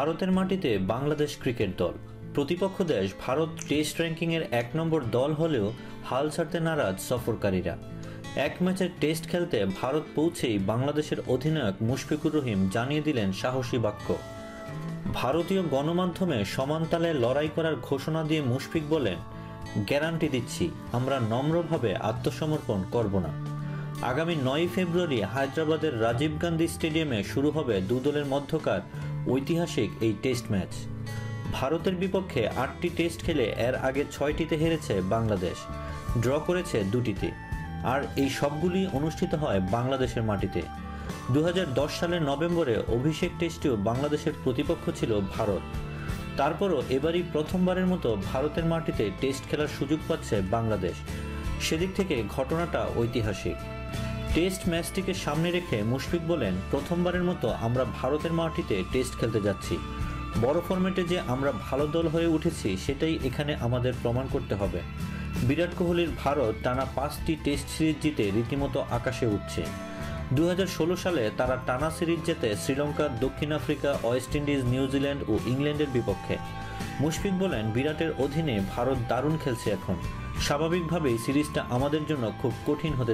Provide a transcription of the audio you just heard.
ভারতের মাটিতে বাংলাদেশ ক্রিকেট দল। প্রতিপক্ষ দেশ ভারত টেস্ট র্যাঙ্কিংয়ের ১ নম্বর দল হলেও হাল ছাড়তে নারাজ সফরকারীরা। এক ম্যাচের টেস্ট খেলতে ভারত পৌঁছেই বাংলাদেশের অধিনায়ক মুশফিকুর রহিম জানিয়ে দিলেন সাহসী বাক্য। ভারতীয় গণমাধ্যমে সমান তালে লড়াই করার ঘোষণা দিয়ে মুশফিক বলেন, গ্যারান্টি দিচ্ছি আমরা নম্রভাবে আত্মসমর্পণ করব না। আগামী ৯ ফেব্রুয়ারি হায়দ্রাবাদের রাজীব গান্ধী স্টেডিয়ামে শুরু হবে দুদলের মধ্যকার ঐতিহাসিক এই টেস্ট ম্যাচ। ভারতের বিপক্ষে ৮টি টেস্ট খেলে এর আগে ৬টিতে হেরেছে বাংলাদেশ, ড্র করেছে ২টিতে, আর এই সবগুলি অনুষ্ঠিত হয় বাংলাদেশের মাটিতে। ২০১০ সালের নভেম্বরে অভিষেক টেস্টেও বাংলাদেশের প্রতিপক্ষ ছিল ভারত। তারপরও এবারই প্রথমবারের মতো ভারতের মাটিতে টেস্ট খেলার সুযোগ পাচ্ছে বাংলাদেশ। সেদিক থেকে ঘটনাটা ঐতিহাসিক। টেস্ট ম্যাচটিকে সামনে রেখে মুশফিক বলেন, প্রথমবারের মতো আমরা ভারতের মাটিতে টেস্ট খেলতে যাচ্ছি। বড় ফরম্যাটে যে আমরা ভালো দল হয়ে উঠেছি সেটাই এখানে আমাদের প্রমাণ করতে হবে। বিরাট কোহলির ভারত টানা 5টি টেস্ট সিরিজ জিতে রীতিমতো আকাশে উঠছে। 2016 সালে তারা টানা সিরিজ জেতে শ্রীলঙ্কা, দক্ষিণ আফ্রিকা, ওয়েস্ট ইন্ডিজ, নিউজিল্যান্ড ও ইংল্যান্ডের বিপক্ষে। মুশফিক বলেন, বিরাটের অধীনে ভারত দারুণ খেলছে এখন। স্বাভাবিকভাবেই সিরিজটা আমাদের জন্য খুব কঠিন হতে